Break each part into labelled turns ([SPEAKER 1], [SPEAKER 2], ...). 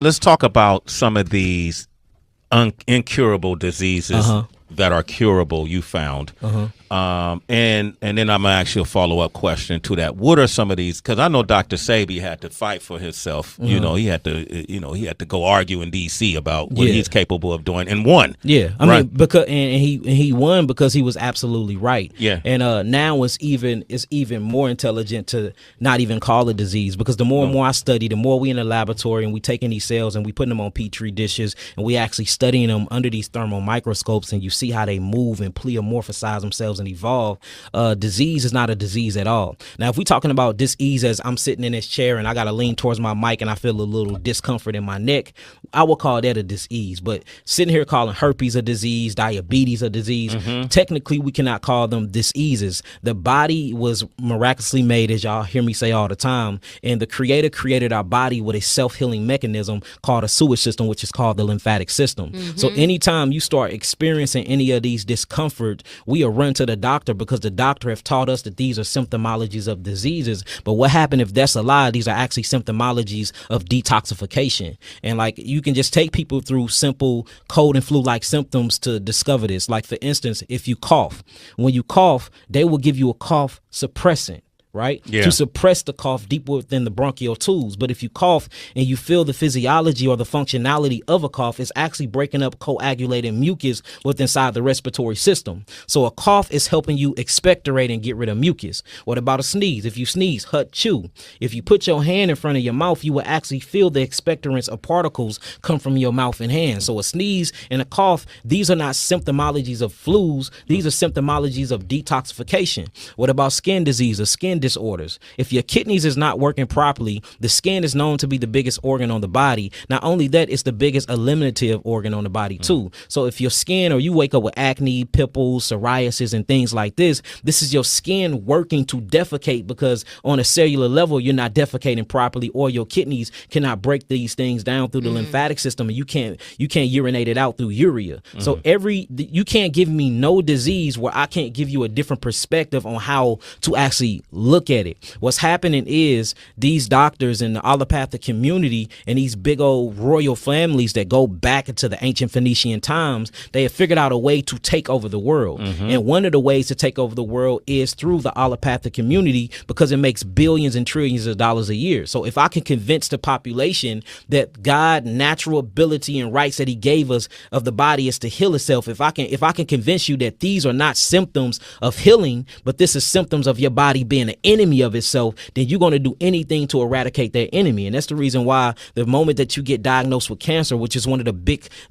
[SPEAKER 1] let's talk about some of these incurable diseases that are curable. You found, and then I'm gonna ask you a follow-up question to that. What are some of these? Because I know Dr. Sebi had to fight for himself. You know, he had to go argue in D.C. about what he's capable of doing, and won.
[SPEAKER 2] Yeah, I mean, because and he won because he was absolutely right. Yeah, and now it's even more intelligent to not even call it disease, because the more and more I study, the more we in the laboratory and we taking these cells and we putting them on petri dishes and we actually studying them under these thermal microscopes, and you see how they move and pleomorphosize themselves and evolve. Disease is not a disease at all. Now, if we're talking about disease as I'm sitting in this chair and I got to lean towards my mic and I feel a little discomfort in my neck, I would call that a disease. But sitting here calling herpes a disease, diabetes a disease, technically we cannot call them diseases. The body was miraculously made, as y'all hear me say all the time, and the Creator created our body with a self-healing mechanism called a sewage system, which is called the lymphatic system. So anytime you start experiencing any of these discomfort, we will run to the doctor, because the doctor have taught us that these are symptomologies of diseases. But what happened if that's a lie? These are actually symptomologies of detoxification. And like, you can just take people through simple cold and flu-like symptoms to discover this. Like, for instance, if you cough, when you cough, they will give you a cough suppressant, right? Yeah. To suppress the cough deep within the bronchial tubes. But if you cough and you feel the physiology or the functionality of a cough, it's actually breaking up coagulated mucus within inside the respiratory system. So a cough is helping you expectorate and get rid of mucus. What about a sneeze? If you sneeze, chew. If you put your hand in front of your mouth, you will actually feel the expectorants or particles come from your mouth and hand. So a sneeze and a cough, these are not symptomologies of flus. These are symptomologies of detoxification. What about skin diseases, skin disorders? If your kidneys is not working properly, the skin is known to be the biggest organ on the body. Not only that, it's the biggest eliminative organ on the body too. So if your skin, or you wake up with acne, pimples, psoriasis, and things like this is your skin working to defecate, because on a cellular level, you're not defecating properly, or your kidneys cannot break these things down through the lymphatic system, and you can't urinate it out through urea. So you can't give me no disease where I can't give you a different perspective on how to actually look at it. What's happening is these doctors in the allopathic community and these big old royal families that go back into the ancient Phoenician times, they have figured out a way to take over the world. And one of the ways to take over the world is through the allopathic community, because it makes billions and trillions of dollars a year. So if I can convince the population that God, natural ability and rights that he gave us of the body is to heal itself, if I can convince you that these are not symptoms of healing, but this is symptoms of your body being an enemy of itself, then you're going to do anything to eradicate that enemy. And that's the reason why the moment that you get diagnosed with cancer, which is one of the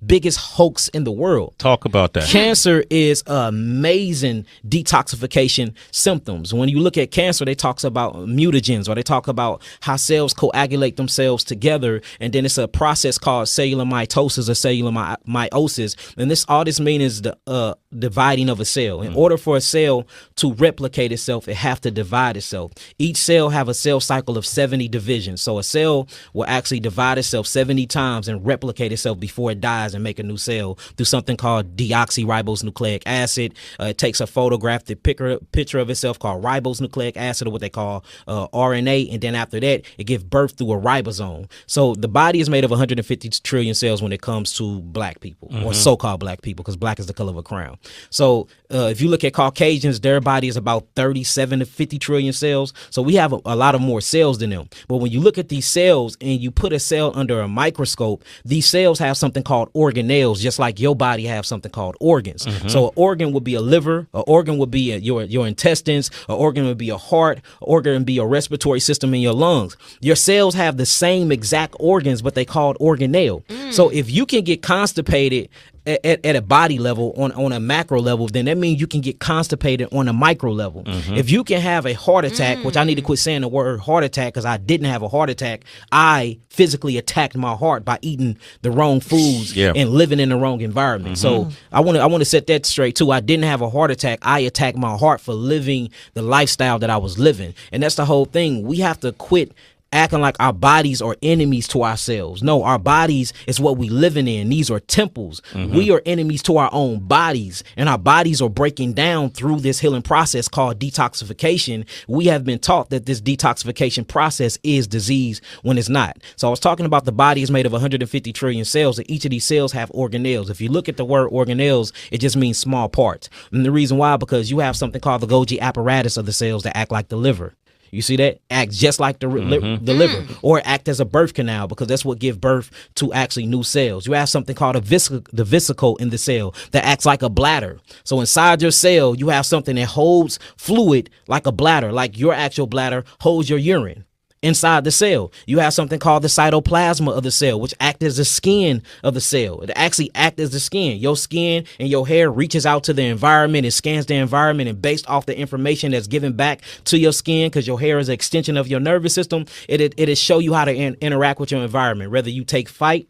[SPEAKER 2] biggest hoax in the world.
[SPEAKER 1] Talk about that.
[SPEAKER 2] Cancer is amazing detoxification symptoms. When you look at cancer, they talk about mutagens, or they talk about how cells coagulate themselves together, and then it's a process called cellular mitosis or cellular meiosis. And all this means is the dividing of a cell. In order for a cell to replicate itself, it have to divide itself. Each cell have a cell cycle of 70 divisions. So a cell will actually divide itself 70 times and replicate itself before it dies and make a new cell through something called deoxyribonucleic acid. It takes a photographic picture of itself called ribonucleic acid, or what they call RNA, and then after that, it gives birth through a ribosome. So the body is made of 150 trillion cells when it comes to black people, or so-called black people, because black is the color of a crown. So if you look at Caucasians, their body is about 37 to 50 trillion cells. So we have a lot of more cells than them. But when you look at these cells and you put a cell under a microscope, these cells have something called organelles, just like your body have something called organs. So an organ would be a liver, an organ would be your intestines, an organ would be a heart, an organ would be a respiratory system in your lungs. Your cells have the same exact organs, but they called organelle. So if you can get constipated at a body level, on a macro level, then that means you can get constipated on a micro level. If you can have a heart attack, which I need to quit saying the word heart attack, because I didn't have a heart attack. I physically attacked my heart by eating the wrong foods and living in the wrong environment. So I want to set that straight too. I didn't have a heart attack. I attacked my heart for living the lifestyle that I was living. And that's the whole thing. We have to quit acting like our bodies are enemies to ourselves. No, our bodies is what we living in. These are temples. We are enemies to our own bodies, and our bodies are breaking down through this healing process called detoxification. We have been taught that this detoxification process is disease when it's not. So I was talking about the body is made of 150 trillion cells, and each of these cells have organelles. If you look at the word organelles, it just means small parts. And the reason why, because you have something called the Golgi apparatus of the cells that act like the liver. You see that? Act just like the liver, or act as a birth canal, because that's what gives birth to actually new cells. You have something called the vesicle in the cell that acts like a bladder. So inside your cell, you have something that holds fluid like a bladder, like your actual bladder holds your urine. Inside the cell, you have something called the cytoplasma of the cell, which acts as the skin of the cell. It actually acts as the skin. Your skin and your hair reaches out to the environment and scans the environment, and based off the information that's given back to your skin, because your hair is an extension of your nervous system, it'll show you how to interact with your environment, whether you take flight,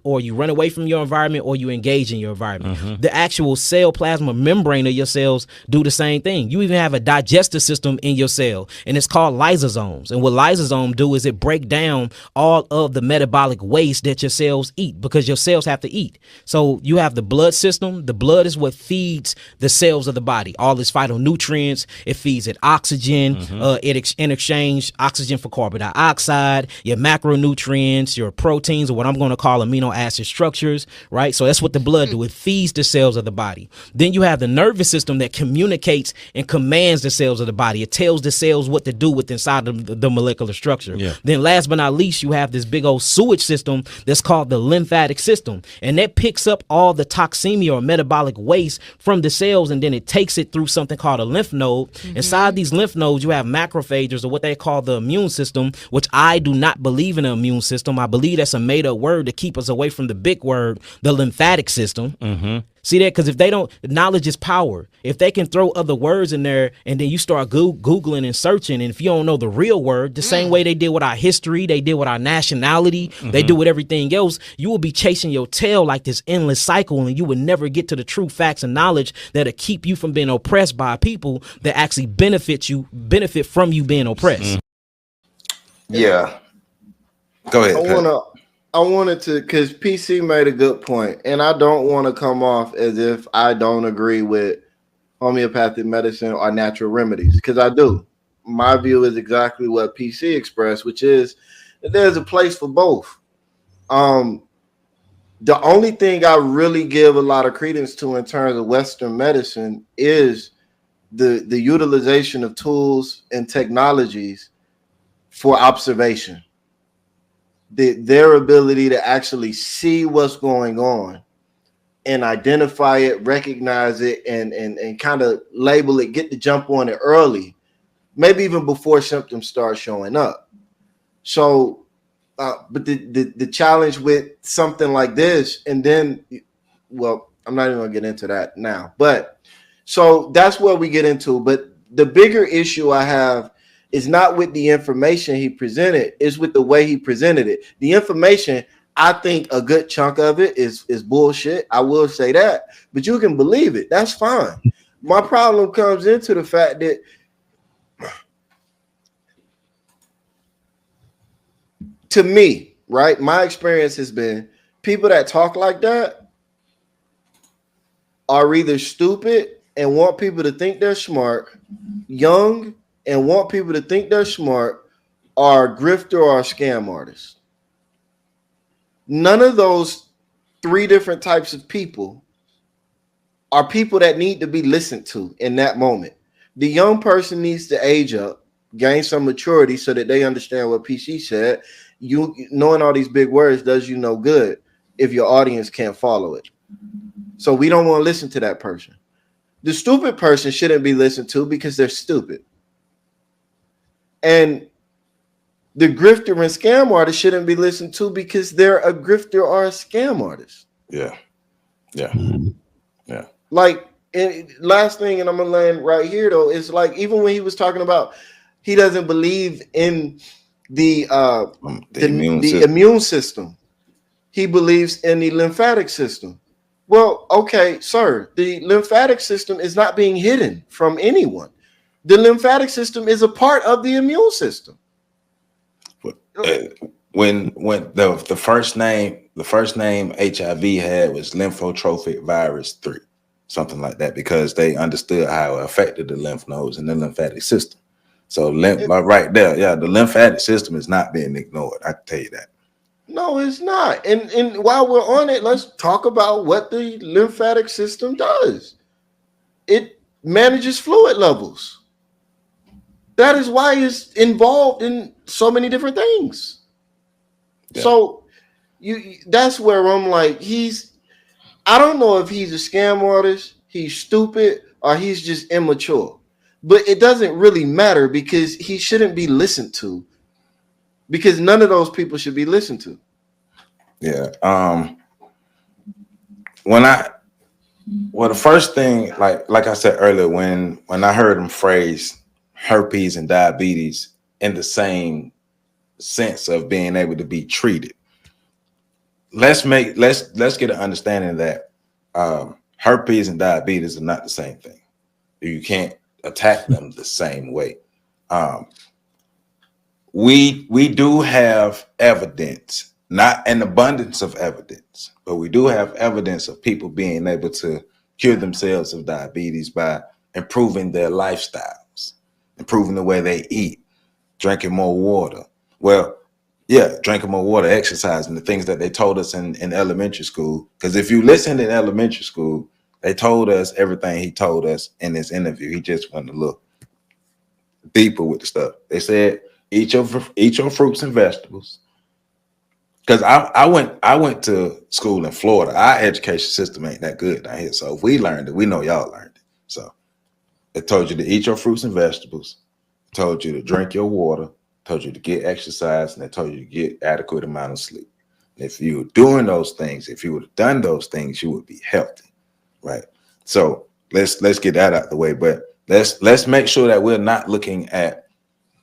[SPEAKER 2] or you run away from your environment, or you engage in your environment. The actual cell plasma membrane of your cells do the same thing. You even have a digestive system in your cell, and it's called lysosomes. And what lysosomes do is it break down all of the metabolic waste that your cells eat, because your cells have to eat. So you have the blood system. The blood is what feeds the cells of the body, all its phytonutrients. It feeds it oxygen. In exchange, oxygen for carbon dioxide, your macronutrients, your proteins, or what I'm going to call amino acid structures, right? So that's what the blood do. It feeds the cells of the body. Then you have the nervous system that communicates and commands the cells of the body. It tells the cells what to do with inside the molecular structure. Then last but not least, you have this big old sewage system that's called the lymphatic system. And that picks up all the toxemia or metabolic waste from the cells, and then it takes it through something called a lymph node. Inside these lymph nodes, you have macrophages, or what they call the immune system, which I do not believe in an immune system. I believe that's a made up word to keep us away from the big word, the lymphatic system. See that? Because if they don't, knowledge is power. If they can throw other words in there, and then you start Googling and searching, and if you don't know the real word, the same way they did with our history, they did with our nationality, they do with everything else, you will be chasing your tail like this endless cycle, and you would never get to the true facts and knowledge that'll keep you from being oppressed by people that actually benefit from you being oppressed.
[SPEAKER 3] Yeah. Go ahead.
[SPEAKER 4] I wanted to, because PC made a good point, and I don't want to come off as if I don't agree with homeopathic medicine or natural remedies, because I do. My view is exactly what PC expressed, which is that there's a place for both. The only thing I really give a lot of credence to in terms of Western medicine is the utilization of tools and technologies for observation. Their ability to actually see what's going on and identify it, recognize it, and kind of label it, get the jump on it early, maybe even before symptoms start showing up. So, but the challenge with something like this, and then, well, I'm not even gonna get into that now, but so that's where we get into. But the bigger issue I have is not with the information he presented, it's with the way he presented it. The information, I think a good chunk of it is bullshit. I will say that, but you can believe it. That's fine. My problem comes into the fact that to me, right, my experience has been people that talk like that are either stupid and want people to think they're smart, young and want people to think they're smart, or a grifter or a scam artist. None of those three different types of people are people that need to be listened to in that moment. The young person needs to age up, gain some maturity so that they understand what PC said. You knowing all these big words does you no good if your audience can't follow it. So we don't want to listen to that person. The stupid person shouldn't be listened to because they're stupid. And the grifter and scam artist shouldn't be listened to because they're a grifter or a scam artist.
[SPEAKER 3] Yeah.
[SPEAKER 4] Like, and last thing, and I'm gonna land right here though, is like even when he was talking about he doesn't believe in the immune system, he believes in the lymphatic system. Well, okay, sir, the lymphatic system is not being hidden from anyone. The lymphatic system is a part of the immune system.
[SPEAKER 3] When the first name HIV had was lymphotrophic virus 3, something like that, because they understood how it affected the lymph nodes and the lymphatic system. So right there, yeah, the lymphatic system is not being ignored. I can tell you that.
[SPEAKER 4] No, it's not. And while we're on it, let's talk about what the lymphatic system does. It manages fluid levels. That is why it's involved in so many different things. Yeah. So that's where I'm like, I don't know if he's a scam artist, he's stupid, or he's just immature. But it doesn't really matter because he shouldn't be listened to. Because none of those people should be listened to.
[SPEAKER 3] Yeah. The first thing, like I said earlier, when I heard him phrase herpes and diabetes in the same sense of being able to be treated, let's get an understanding that herpes and diabetes are not the same thing. You can't attack them the same way. We do have evidence, not an abundance of evidence, but we do have evidence of people being able to cure themselves of diabetes by improving their lifestyles, improving the way they eat, drinking more water. Well, yeah, drinking more water, exercising, the things that they told us in elementary school. Because if you listen in elementary school, they told us everything he told us in this interview. He just went a little deeper with the stuff. They said, eat your fruits and vegetables. Because I went to school in Florida. Our education system ain't that good down here. So if we learned it, we know y'all learned it. So it told you to eat your fruits and vegetables. It told you to drink your water. It told you to get exercise, and it told you to get adequate amount of sleep. And if you were doing those things, if you would have done those things, you would be healthy. Right. So let's get that out the way. But let's make sure that we're not looking at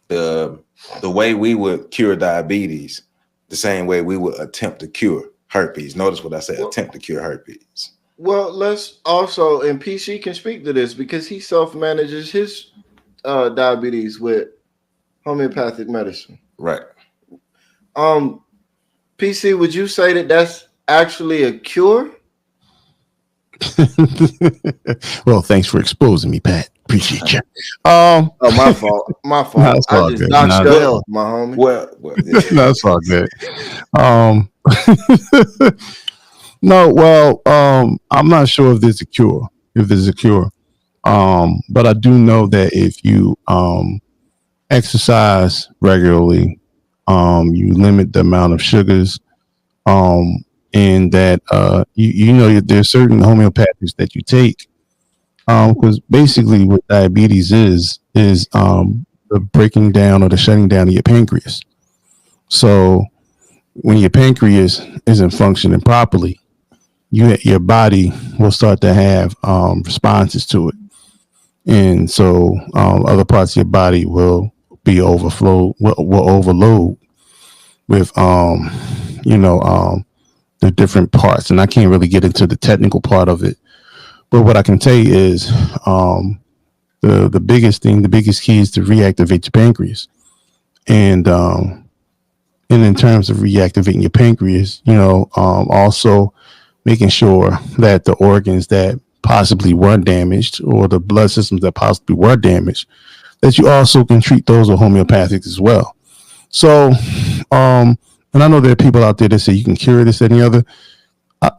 [SPEAKER 3] the way we would cure diabetes the same way we would attempt to cure herpes. Notice what I said, attempt to cure herpes.
[SPEAKER 4] Well, let's also, and PC can speak to this because he self-manages his diabetes with homeopathic medicine.
[SPEAKER 3] Right.
[SPEAKER 4] PC, would you say that that's actually a cure?
[SPEAKER 5] Well, thanks for exposing me, Pat. Appreciate you.
[SPEAKER 4] Oh, my fault. My fault.
[SPEAKER 5] No,
[SPEAKER 4] I just knocked your health, my homie.
[SPEAKER 3] Well,
[SPEAKER 5] no, it's all good. No, well, I'm not sure if there's a cure. But I do know that if you exercise regularly, you limit the amount of sugars, and that you know there's certain homeopathics that you take, because basically what diabetes is the breaking down or the shutting down of your pancreas. So when your pancreas isn't functioning properly, your body will start to have responses to it, and so other parts of your body will be overload with the different parts. And I can't really get into the technical part of it, but what I can tell you is the biggest key is to reactivate your pancreas. And in terms of reactivating your pancreas, also making sure that the organs that possibly were damaged or the blood systems that possibly were damaged, that you also can treat those with homeopathics as well. So, and I know there are people out there that say you can cure this, any other.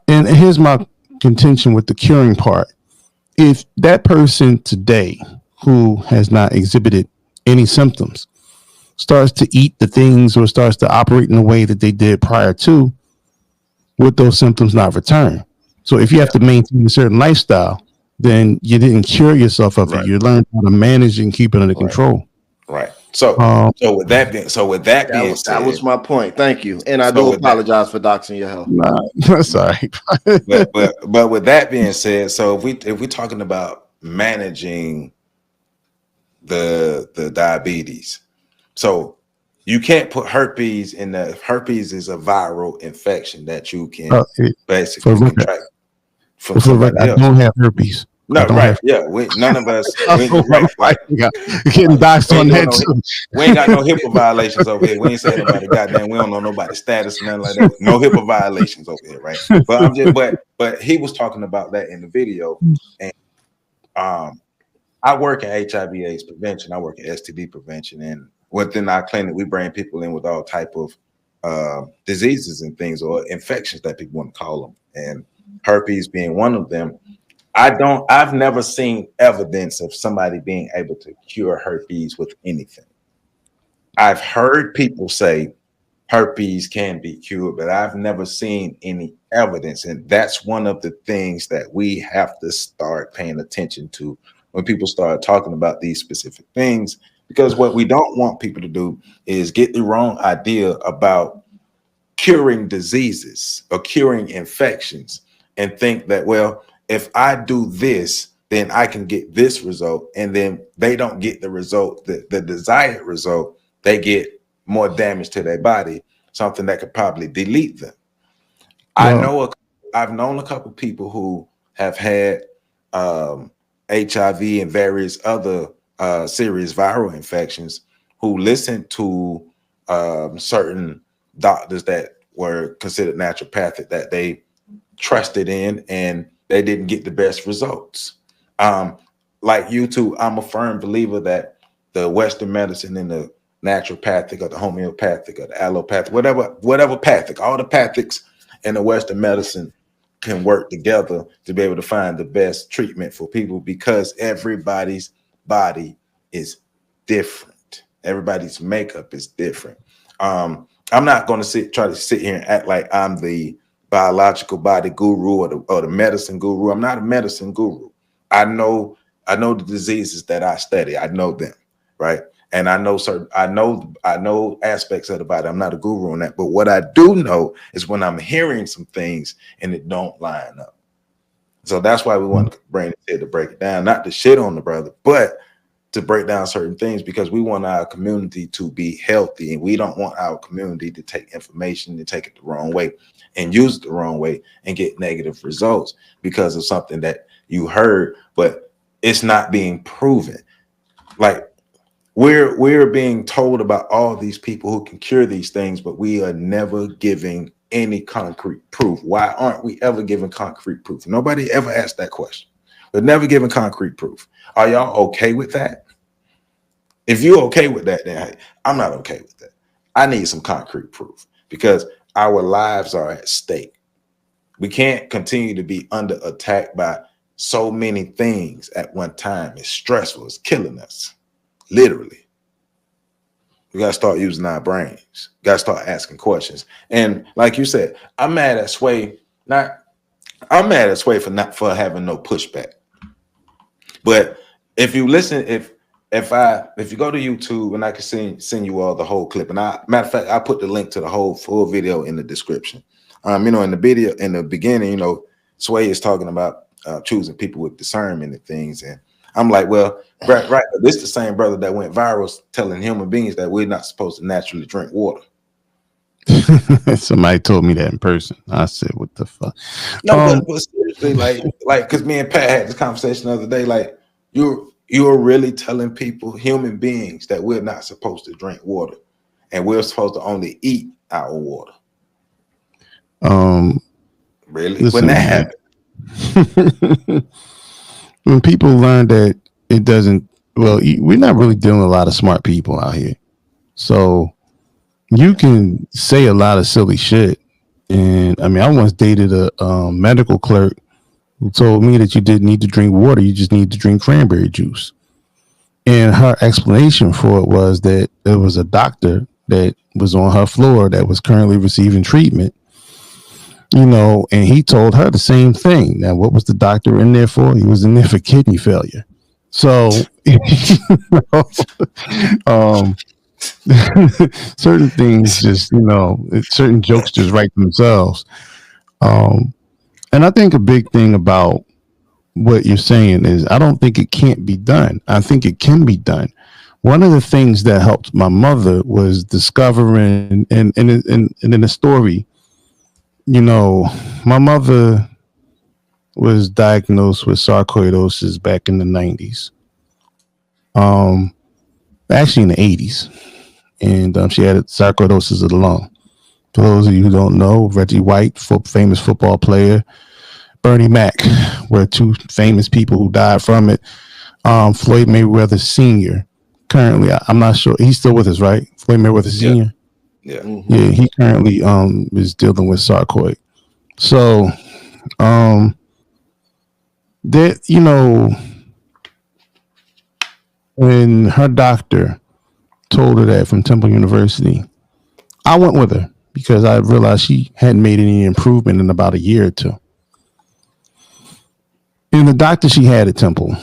[SPEAKER 5] And here's my contention with the curing part. If that person today who has not exhibited any symptoms starts to eat the things or starts to operate in a way that they did prior to, would those symptoms not return? So if you have to maintain a certain lifestyle, then you didn't cure yourself of it. You learned how to manage and keep it under control.
[SPEAKER 3] Right. So with that being said,
[SPEAKER 4] that was my point. Thank you, and I do apologize for doxing your health.
[SPEAKER 5] Nah, that's all right.
[SPEAKER 3] but with that being said, so if we're talking about managing the diabetes, so you can't put herpes in the. Herpes is a viral infection that you can basically contract from somebody else.
[SPEAKER 5] I don't have herpes.
[SPEAKER 3] No, right. Yeah. None of us, right.
[SPEAKER 5] Getting doxed on that too.
[SPEAKER 3] We ain't got no HIPAA violations over here. We ain't saying nobody goddamn, we don't know nobody's status, nothing like that. No HIPAA violations over here, right? But he was talking about that in the video. And I work in HIV/AIDS prevention. I work in STD prevention, and within our clinic, we bring people in with all type of diseases and things, or infections that people want to call them, and herpes being one of them. I've never seen evidence of somebody being able to cure herpes with anything. I've heard people say herpes can be cured, but I've never seen any evidence, and that's one of the things that we have to start paying attention to when people start talking about these specific things, because what we don't want people to do is get the wrong idea about curing diseases or curing infections and think that, well, if I do this, then I can get this result, and then they don't get the result, the desired result. They get more damage to their body, something that could probably delete them. Wow. I've known a couple people who have had HIV and various other serious viral infections who listened to certain doctors that were considered naturopathic that they trusted in, and they didn't get the best results. Like you two, I'm a firm believer that the Western medicine and the naturopathic or the homeopathic or the allopathic, whatever pathic, all the pathics and the Western medicine can work together to be able to find the best treatment for people, because everybody's body is different. Everybody's makeup is different. I'm not going to try to sit here and act like I'm the biological body guru or the medicine guru. I'm not a medicine guru. I know the diseases that I study. I know them, right? And I know aspects of the body. I'm not a guru on that. But what I do know is when I'm hearing some things and it don't line up. So that's why we want to bring it here to break it down, not to shit on the brother, but to break down certain things, because we want our community to be healthy, and we don't want our community to take information and take it the wrong way and use it the wrong way and get negative results because of something that you heard, but it's not being proven. Like, we're being told about all these people who can cure these things, but we are never giving any concrete proof. Why aren't we ever giving concrete proof? Nobody ever asked that question. We're never giving concrete proof. Are y'all okay with that? If you're okay with that, then hey, I'm not okay with that. I need some concrete proof, because our lives are at stake. We can't continue to be under attack by so many things at one time. It's stressful. It's killing us. Literally. We got to start using our brains. Got to start asking questions. And like you said, I'm mad at Sway for having no pushback. But if you listen, if you go to YouTube, and I can send you all the whole clip, and matter of fact, I put the link to the whole full video in the description. In the video, in the beginning, Sway is talking about choosing people with discernment and things, and I'm like, well, right. This is the same brother that went viral telling human beings that we're not supposed to naturally drink water.
[SPEAKER 5] Somebody told me that in person. I said, what the fuck?
[SPEAKER 3] No, but seriously, like, because me and Pat had this conversation the other day, like, you're really telling people, human beings, that we're not supposed to drink water, and we're supposed to only eat our water. Really?
[SPEAKER 5] Listen,
[SPEAKER 3] when that happened?
[SPEAKER 5] When people learn that it doesn't, well, we're not really dealing with a lot of smart people out here. So you can say a lot of silly shit. And I mean, I once dated a medical clerk who told me that you didn't need to drink water. You just need to drink cranberry juice. And her explanation for it was that there was a doctor that was on her floor that was currently receiving treatment. And he told her the same thing. Now, what was the doctor in there for? He was in there for kidney failure. So, certain things just, certain jokes just write themselves. And I think a big thing about what you're saying is, I don't think it can't be done. I think it can be done. One of the things that helped my mother was discovering, and in the story, my mother was diagnosed with sarcoidosis back in the 90s. Actually in the 80s. And she had sarcoidosis of the lung. For those of you who don't know, Reggie White, famous football player, Bernie Mac were two famous people who died from it. Floyd Mayweather Sr. currently, I'm not sure, he's still with us, right? Floyd Mayweather Sr.
[SPEAKER 3] Yeah.
[SPEAKER 4] Mm-hmm.
[SPEAKER 5] Yeah, he currently is dealing with sarcoid. So that, you know, when her doctor told her that from Temple University, I went with her because I realized she hadn't made any improvement in about a year or two. And the doctor she had at Temple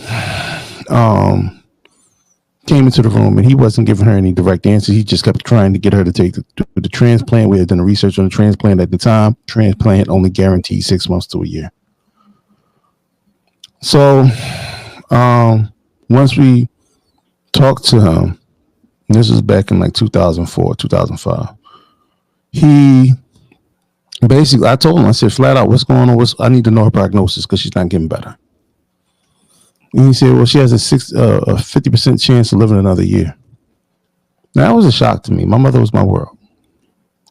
[SPEAKER 5] came into the room, and he wasn't giving her any direct answers. He just kept trying to get her to take the transplant. We had done research on the transplant at the time. Transplant only guaranteed 6 months to a year. So once we talked to him, this was back in like 2004, 2005. He basically, I told him, I said, flat out, what's going on? I need to know her prognosis because she's not getting better. And he said, well, she has a 50% chance of living another year. Now, that was a shock to me. My mother was my world.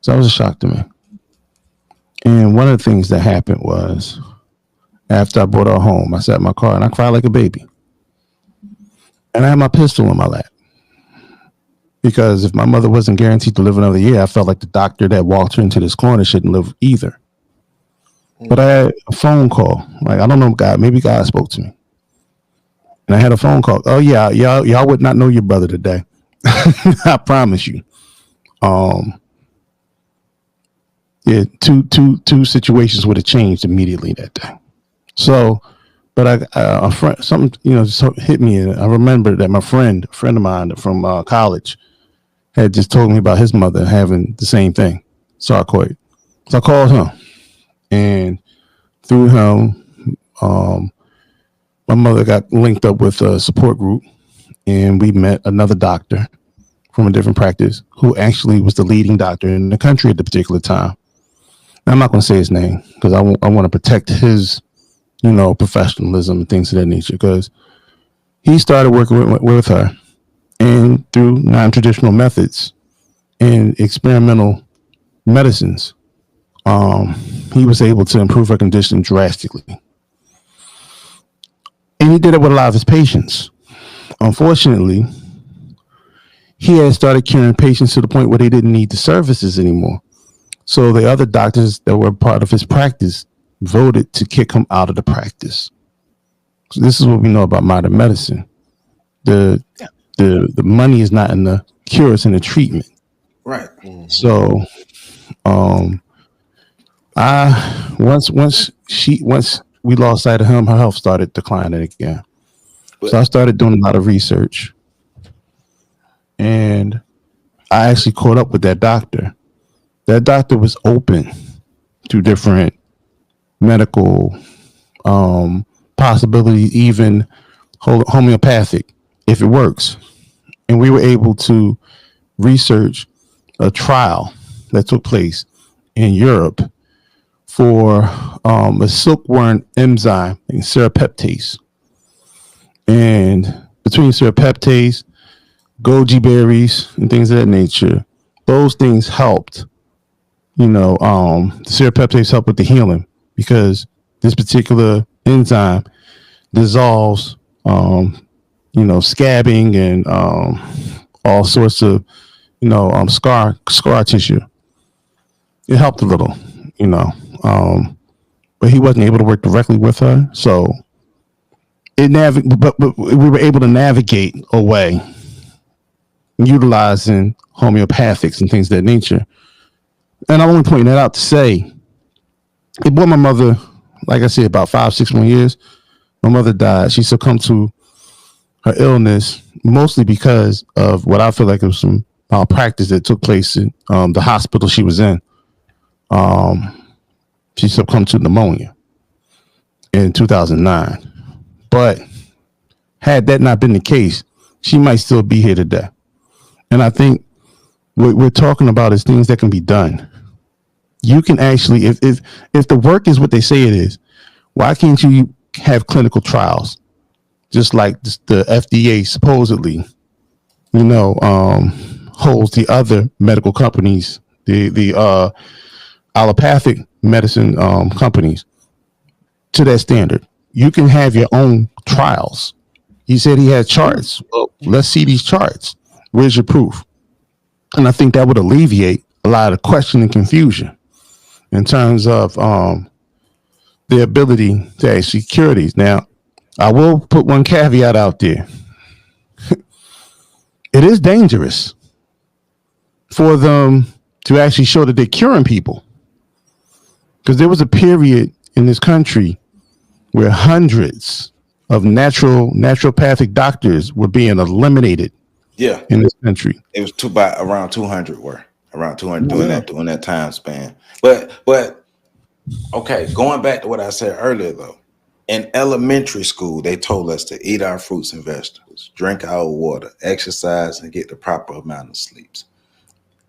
[SPEAKER 5] So that was a shock to me. And one of the things that happened was, after I brought her home, I sat in my car and I cried like a baby. And I had my pistol in my lap. Because if my mother wasn't guaranteed to live another year, I felt like the doctor that walked her into this corner shouldn't live either. But I had a phone call. Like, I don't know, God, maybe God spoke to me. And I had a phone call. Oh, yeah, y'all would not know your brother today. I promise you. Yeah, two situations would have changed immediately that day. So, but a friend, something, just hit me. And I remember that a friend of mine from college had just told me about his mother having the same thing, sarcoid. So I called him, and through him, my mother got linked up with a support group, and we met another doctor from a different practice who actually was the leading doctor in the country at the particular time. Now, I'm not going to say his name because I want to protect his, professionalism and things of that nature, because he started working with her, and through non-traditional methods and experimental medicines, he was able to improve her condition drastically. And he did it with a lot of his patients. Unfortunately, he had started curing patients to the point where they didn't need the services anymore. So the other doctors that were part of his practice voted to kick him out of the practice. So this is what we know about modern medicine. The money is not in the cure, it's in the treatment.
[SPEAKER 3] Right.
[SPEAKER 5] So once we lost sight of him, her health started declining again. So I started doing a lot of research, and I actually caught up with that doctor. That doctor was open to different medical possibilities, even homeopathic, if it works. And we were able to research a trial that took place in Europe for a silkworm enzyme in serrapeptase. And between serrapeptase, goji berries, and things of that nature, those things helped. The serrapeptase helped with the healing, because this particular enzyme dissolves, scabbing and all sorts of, scar tissue. It helped a little, but he wasn't able to work directly with her. So but we were able to navigate a way utilizing homeopathics and things of that nature. And I'm only pointing that out to say, it brought my mother, like I said, about 5-6 more years. My mother died. She succumbed to her illness mostly because of what I feel like it was some malpractice that took place in the hospital she was in. She succumbed to pneumonia in 2009. But had that not been the case, she might still be here today. And I think what we're talking about is things that can be done. You can actually, if the work is what they say it is, Why can't you have clinical trials, just like the FDA supposedly, holds the other medical companies, the allopathic medicine companies to that standard? You can have your own trials. He said he had charts. Well, let's see these charts. Where's your proof? And I think that would alleviate a lot of question and confusion in terms of the ability to actually cure these. Now, I will put one caveat out there. It is dangerous for them to actually show that they're curing people, because there was a period in this country where hundreds of naturopathic doctors were being eliminated.
[SPEAKER 3] Yeah,
[SPEAKER 5] in this country,
[SPEAKER 3] it was around 200 during that time span. But okay, going back to what I said earlier, though, in elementary school, they told us to eat our fruits and vegetables, drink our water, exercise, and get the proper amount of sleeps.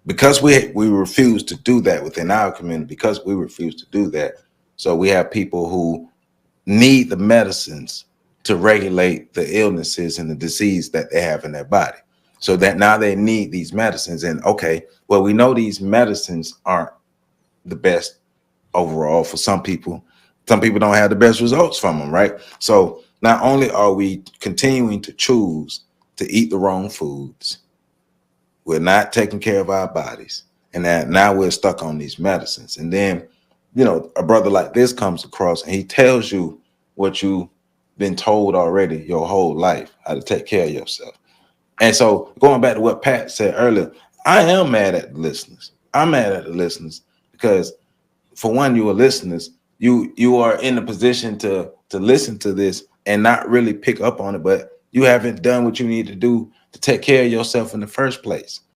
[SPEAKER 3] Because we refuse to do that within our community, because we refuse to do that, so we have people who need the medicines to regulate the illnesses and the disease that they have in their body. So that now they need these medicines. And okay, well, we know these medicines aren't the best overall for some people. Some people don't have the best results from them, right? So not only are we continuing to choose to eat the wrong foods, we're not taking care of our bodies, and that now we're stuck on these medicines. And then, a brother like this comes across and he tells you what you've been told already your whole life, how to take care of yourself. And so going back to what Pat said earlier, I am mad at the listeners. I'm mad at the listeners because, for one, you are listeners. You are in a position to listen to this and not really pick up on it, but you haven't done what you need to do to take care of yourself in the first place.